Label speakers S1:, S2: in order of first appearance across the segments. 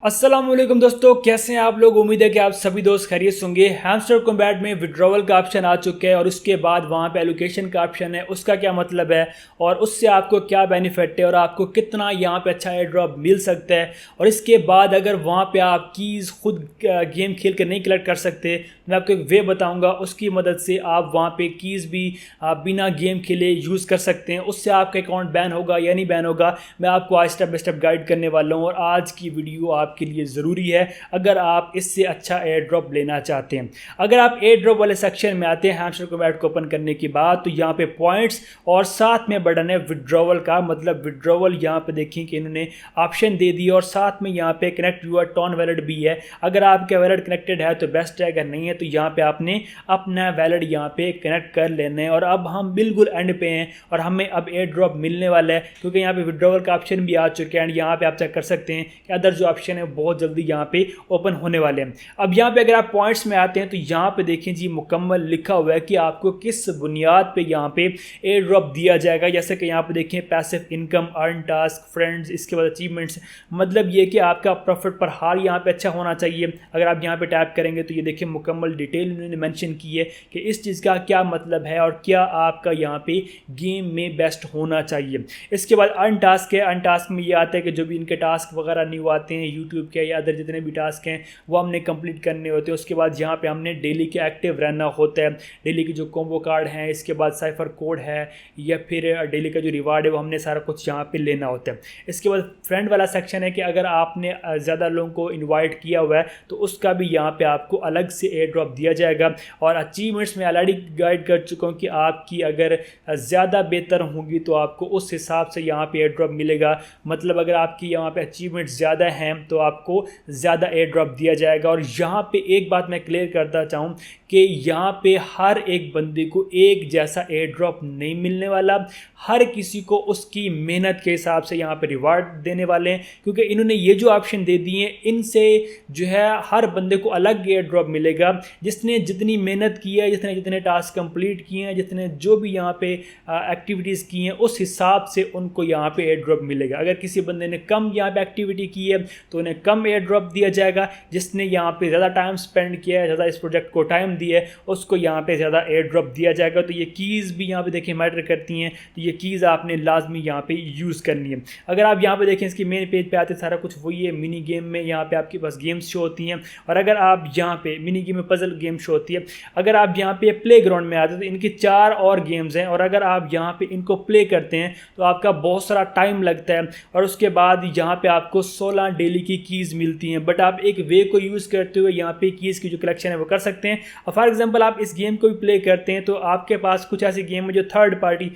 S1: अस्सलामुअलैकुम दोस्तों, कैसे हैं आप लोग। उम्मीद है कि आप सभी दोस्त खैरियत से होंगे। हैमस्टर कॉम्बैट में विड्रॉवल का ऑप्शन आ चुका है और उसके बाद वहाँ पे एलोकेशन का ऑप्शन है। उसका क्या मतलब है और उससे आपको क्या बेनिफिट है और आपको कितना यहाँ पे अच्छा एयर ड्रॉप मिल सकता है। और इसके बाद अगर वहाँ पे आप कीज़ खुद गेम खेल कर नहीं कलेक्ट कर सकते, मैं आपको एक वे बताऊँगा, उसकी मदद से आप वहाँ पर कीज़ भी बिना गेम खेले यूज़ कर सकते हैं। उससे आपका अकाउंट बैन होगा या नहीं बैन होगा, मैं आपको आज स्टेप बाई स्टेप गाइड करने वाला हूँ। और आज की वीडियो आपके लिए ज़रूरी है अगर आप इससे अच्छा एयर ड्रॉप लेना चाहते हैं। अगर आप एयर ड्रॉप वाले सेक्शन में आते हैं हैमस्टर कॉम्बैट को ओपन करने के बाद, तो यहाँ पे पॉइंट्स और साथ में बटन है विड्रॉवल का, मतलब विड्रॉवल यहाँ पे देखिए कि इन्होंने ऑप्शन दे दिया और साथ में यहाँ पे कनेक्ट यूर टॉन वैलेट भी है। अगर आपका वैलेट कनेक्टेड है तो बेस्ट है, अगर नहीं है तो यहाँ पे आपने अपना वैलेट यहाँ पे कनेक्ट कर लेना है। और अब हम बिल्कुल एंड पे हैं और हमें अब एयर ड्रॉप मिलने वाला है, क्योंकि यहाँ पे विड्रॉवल का ऑप्शन भी आ चुका है। एंड यहाँ पे आप चेक कर सकते हैं कि अदर जो ऑप्शन है बहुत जल्दी यहाँ पे ओपन होने वाले हैं। अब यहाँ पे अगर आप पॉइंट्स में आते हैं तो यहाँ पे देखें जी, मुकम्मल लिखा हुआ है कि आपको किस बुनियाद पे यहाँ पे एयर ड्रॉप दिया जाएगा। जैसे कि यहाँ पे देखें passive income, earn task, friends, इसके बाद अचीवमेंट्स। मतलब ये कि आपका प्रॉफिट पर हार यहाँ पे अच्छा होना चाहिए। अगर आप यहाँ पे टैप करेंगे तो ये देखिए मुकम्मल डिटेल उन्होंने मेंशन की है कि इस चीज़ का क्या मतलब है और क्या आपका यहाँ पे गेम में बेस्ट होना चाहिए। इसके बाद अर्न टास्क है। अर्न टास्क में ये आता है कि जो भी इनके टास्क वगैरह न्यू आते हैं यूट्यूब के या अदर जितने भी टास्क हैं वो हमने कंप्लीट करने होते हैं। उसके बाद यहाँ पे हमने डेली के एक्टिव रहना होता है। डेली की जो कॉम्बो कार्ड हैं, इसके बाद साइफर कोड है या फिर डेली का जो रिवार्ड है वो हमने सारा कुछ यहाँ पे लेना होता है। इसके बाद फ्रेंड वाला सेक्शन है कि अगर आपने ज़्यादा लोगों को इन्वाइट किया हुआ है तो उसका भी यहाँ पे आपको अलग से एयर ड्रॉप दिया जाएगा। और अचीवमेंट्स में ऑलरेडी गाइड कर चुका हूँ कि आपकी अगर ज़्यादा बेहतर होंगी तो आपको उस हिसाब से यहाँ पे एयर ड्रॉप मिलेगा। मतलब अगर आपकी यहाँ पे अचीवमेंट्स ज़्यादा हैं तो आपको ज़्यादा एयर ड्रॉप दिया जाएगा। और यहाँ पे एक बात मैं क्लियर करता चाहूँ कि यहाँ पे हर एक बंदे को एक जैसा एयर ड्रॉप नहीं मिलने वाला। हर किसी को उसकी मेहनत के हिसाब से यहाँ पे रिवार्ड देने वाले हैं, क्योंकि इन्होंने ये जो ऑप्शन दे दिए हैं इनसे जो है हर बंदे को अलग एयर ड्रॉप मिलेगा। जिसने जितनी मेहनत की है, जितने जितने टास्क कंप्लीट किए हैं, जितने जो भी यहाँ पे एक्टिविटीज़ की हैं, उस हिसाब से उनको यहाँ पे एयर ड्रॉप मिलेगा। अगर किसी बंदे ने कम यहाँ पे एक्टिविटी की है तो उन्हें कम एयर ड्रॉप दिया जाएगा। जिसने यहाँ पे ज़्यादा टाइम स्पेंड किया है, ज़्यादा इस प्रोजेक्ट को टाइम दिया है, उसको यहाँ पे ज़्यादा एयर ड्रॉप दिया जाएगा। तो ये कीज़ भी यहाँ पे देखिए मैटर करती हैं, तो ये कीज़ आपने लाजमी यहाँ पे यूज़ करनी है। अगर आप यहाँ पे देखें इसकी मेन पेज पे आते सारा कुछ वही है। मिनी गेम में यहाँ पे आपके पास गेम्स शो होती हैं, और अगर आप यहाँ पे मिनी गेम में पजल गेम शो होती है। अगर आप यहाँ पे प्ले ग्राउंड में आते हैं तो इनकी 4 और गेम्स हैं, और अगर आप यहाँ पे इनको प्ले करते हैं तो आपका बहुत सारा टाइम लगता है। और उसके बाद यहाँ पे आपको 16 डेली की कीज़ मिलती हैं। बट आप एक वे को यूज़ करते हुए यहाँ पे कीज़ की जो कलेक्शन है वो कर सकते हैं। और फॉर एग्जांपल आप इस गेम को भी प्ले करते हैं तो आपके पास कुछ ऐसी गेम है जो थर्ड पार्टी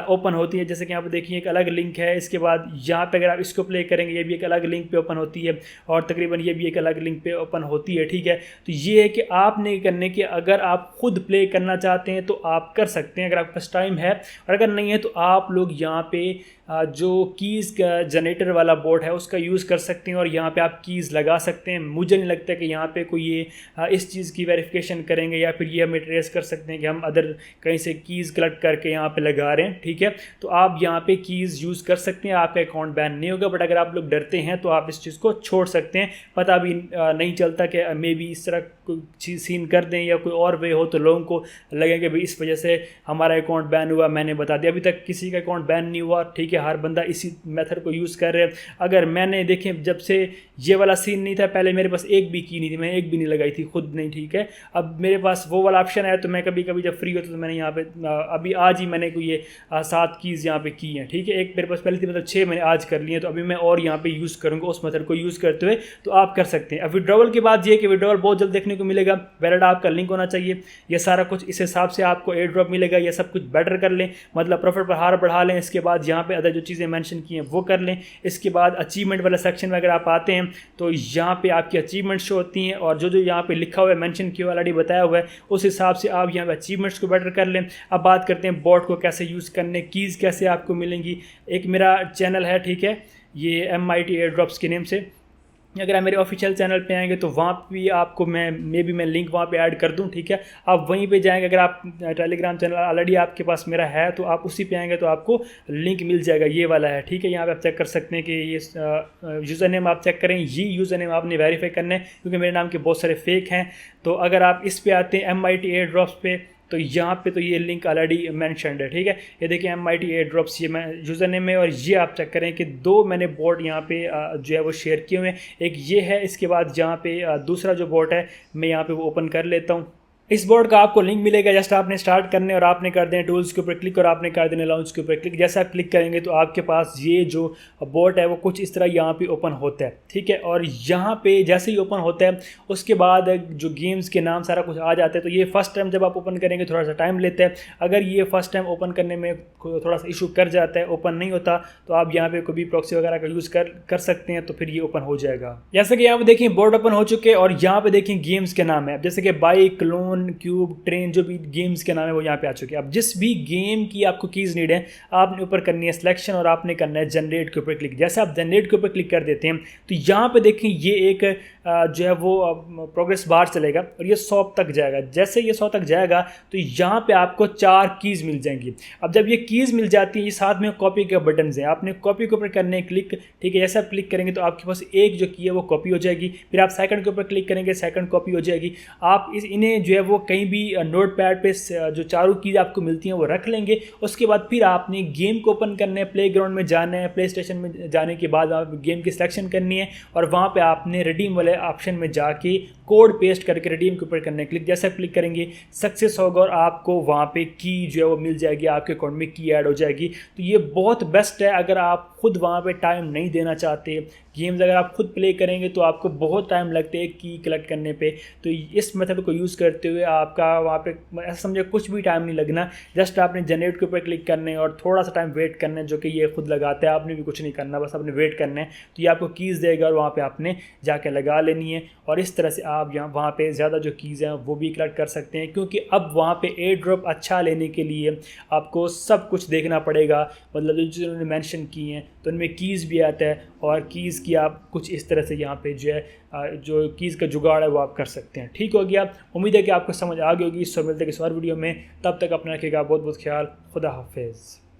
S1: ओपन होती है। जैसे कि यहाँ पे देखिए एक अलग लिंक है। इसके बाद यहाँ पे अगर आप इसको प्ले करेंगे ये भी एक अलग लिंक पे ओपन होती है, और तकरीबन ये भी एक अलग लिंक पे ओपन होती है। ठीक है, तो ये है कि आपने करने के, अगर आप खुद प्ले करना चाहते हैं तो आप कर सकते हैं अगर आपके पास टाइम है, और अगर नहीं है तो आप लोग यहाँ पे जो कीज़ का जनरेटर वाला बोर्ड है उसका यूज़ कर सकते हैं और यहाँ पे आप कीज़ लगा सकते हैं। मुझे नहीं लगता कि यहाँ पे कोई ये इस चीज़ की वेरिफिकेशन करेंगे या फिर ये हमें ट्रेस कर सकते हैं कि हम अदर कहीं से कीज़ कलेक्ट करके यहाँ पे लगा रहे हैं। ठीक है, तो आप यहाँ पे कीज़ यूज़ कर सकते हैं, आपका अकाउंट बैन नहीं होगा। बट अगर आप लोग डरते हैं तो आप इस चीज़ को छोड़ सकते हैं। पता भी नहीं चलता कि मे बी इस तरह कोई चीज़ सीन कर दें या कोई और वे हो तो लोगों को लगे कि भाई इस वजह से हमारा अकाउंट बैन हुआ, मैंने बता दिया। अभी तक किसी का अकाउंट बैन नहीं हुआ। ठीक है, हर बंदा इसी मेथड को यूज़ कर रहे हैं। अगर मैंने देखें जब से ये वाला सीन नहीं था, पहले मेरे पास एक भी की नहीं थी, मैंने एक भी नहीं लगाई थी खुद नहीं। ठीक है, अब मेरे पास वो वाला ऑप्शन है तो मैं कभी कभी जब फ्री होता तो मैंने यहाँ पे अभी आज ही मैंने कोई ये 7 कीज़ यहाँ पे की हैं। ठीक है, एक मेरे पास पहले थी, मतलब 6 मैंने आज कर लिए, तो अभी मैं और यहाँ पे यूज़ करूँगा उस मेथड को यूज़ करते हुए। तो आप कर सकते हैं। अब विड्रॉवल की बात ये है कि विड्रॉवल बहुत जल्द देखने को मिलेगा। वैलेट आपका लिंक होना चाहिए, ये सारा कुछ इस हिसाब से आपको एयर ड्रॉप मिलेगा। ये सब कुछ बेटर कर लें, मतलब प्रॉफिट पर हार बढ़ा लें। इसके बाद यहाँ पे अदर जो चीज़ें मेंशन की हैं वो कर लें। इसके बाद अचीवमेंट वाला सेक्शन में अगर आप आते हैं तो यहाँ पे आपकी अचीवमेंट्स शो होती हैं, और जो जो यहाँ पे लिखा हुआ है, मेंशन किया हुआ, ऑलरेडी बताया हुआ है, उस हिसाब से आप यहाँ पे अचीवमेंट्स को बेटर कर लें। अब बात करते हैं बॉट को कैसे यूज़ करने, कीज़ कैसे आपको मिलेंगी। एक मेरा चैनल है, ठीक है, ये MIT एयर ड्रॉप्स के नेम से, अगर आप मेरे ऑफिशियल चैनल पे आएंगे तो वहाँ भी आपको मैं लिंक वहाँ पे ऐड कर दूँ, ठीक है। आप वहीं पे जाएंगे, अगर आप टेलीग्राम चैनल ऑलरेडी आपके पास मेरा है तो आप उसी पे आएंगे तो आपको लिंक मिल जाएगा, ये वाला है, ठीक है। यहाँ पे आप चेक कर सकते हैं कि ये यूज़र नेम आप चेक करें, ये यूज़र नेम आपने वेरीफाई करना है क्योंकि मेरे नाम के बहुत सारे फेक हैं। तो अगर आप इस पे आते हैं MIT एयर ड्रॉप्स पे, तो यहाँ पे तो ये लिंक ऑलरेडी मैंशनड है, ठीक है। ये देखिए MIT एयर ड्रॉप्स, ये मैं यूज़र नेम है। और ये आप चेक करें कि 2 मैंने बोट यहाँ पे जो है वो शेयर किए हुए हैं, एक ये है, इसके बाद यहाँ पे दूसरा जो बोट है मैं यहाँ पे वो ओपन कर लेता हूँ। इस बोर्ड का आपको लिंक मिलेगा, जस्ट आपने स्टार्ट करने और आपने कर देना टूल्स के ऊपर क्लिक और आपने कर देना लॉन्च के ऊपर क्लिक। जैसे आप क्लिक करेंगे तो आपके पास ये जो बोर्ड है वो कुछ इस तरह यहाँ पे ओपन होता है, ठीक है। और यहाँ पे जैसे ही ओपन होता है उसके बाद जो गेम्स के नाम सारा कुछ आ जाता है। तो ये फर्स्ट टाइम जब आप ओपन करेंगे थोड़ा सा टाइम लेता है, अगर ये फर्स्ट टाइम ओपन करने में थोड़ा सा इशू कर जाता है, ओपन नहीं होता, तो आप यहाँ पे कोई भी प्रॉक्सी वगैरह का यूज़ कर सकते हैं, तो फिर ये ओपन हो जाएगा। जैसे कि यहाँ पे देखिए बोर्ड ओपन हो चुके हैं और यहाँ पे देखिए गेम्स के नाम है, जैसे कि बाइक, क्लोन, क्यूब, ट्रेन, जो भी गेम्स के नाम है वो यहाँ पे आ चुके हैं। अब जिस भी गेम की आपको कीज़ नीड है आपने ऊपर करनी है सिलेक्शन और आपने करना है जनरेट के ऊपर क्लिक। जैसे आप जनरेट के ऊपर क्लिक कर देते हैं तो यहाँ पे देखें ये एक जो है वो प्रोग्रेस बार चलेगा और ये 100 तक जाएगा। जैसे ये 100 तक जाएगा तो यहाँ पे आपको 4 कीज़ मिल जाएंगी। अब जब ये कीज़ मिल जाती है, ये साथ में कॉपी के बटन हैं, आपने कॉपी के ऊपर करने हैं क्लिक, ठीक है। जैसे आप क्लिक करेंगे तो आपके पास एक जो की है वो कॉपी हो जाएगी, फिर आप सेकंड के ऊपर क्लिक करेंगे, सेकंड कॉपी हो जाएगी। आप इन्हें जो है वो कहीं भी नोट पैड पे जो चारों कीज़ आपको मिलती हैं वो रख लेंगे। उसके बाद फिर आपने गेम को ओपन करना है, प्ले ग्राउंड में जाना है, प्ले स्टेशन में जाने के बाद आप गेम की सिलेक्शन करनी है और वहाँ पे आपने रिडीम वाले ऑप्शन में जाके कोड पेस्ट करके रिडीम के ऊपर करने क्लिक। जैसे आप क्लिक करेंगे सक्सेस होगा और आपको वहाँ पे की जो है वो मिल जाएगी, आपके अकाउंट में की ऐड हो जाएगी। तो ये बहुत बेस्ट है अगर आप खुद वहाँ पे टाइम नहीं देना चाहते। गेम्स अगर आप खुद प्ले करेंगे तो आपको बहुत टाइम लगते हैं की कलेक्ट करने पे, तो इस मेथड को यूज़ करते हुए आपका वहाँ पे ऐसा समझे कुछ भी टाइम नहीं लगना। जस्ट आपने जनरेट के ऊपर क्लिक करने और थोड़ा सा टाइम वेट करना है, जो कि ये खुद लगाता है, आपने भी कुछ नहीं करना, बस आपने वेट करना है। तो ये आपको कीज़ देगा और वहाँ पर आपने जाके लगा लेनी है और इस तरह से आप यहाँ वहाँ पे ज़्यादा जो कीज़ हैं वो भी कलेक्ट कर सकते हैं। क्योंकि अब वहाँ पे एयर ड्रॉप अच्छा लेने के लिए आपको सब कुछ देखना पड़ेगा, मतलब जो उन्होंने मेंशन की हैं तो उनमें कीज़ भी आता है और कीज़ की आप कुछ इस तरह से यहाँ पे जो है जो कीज़ का जुगाड़ है वो आप कर सकते हैं। ठीक हो गया, उम्मीद है कि आपको समझ आ गई होगी। इससे मिलते हैं किसी और वीडियो में, तब तक अपना रखिएगा बहुत बहुत ख्याल। खुदा हाफिज़।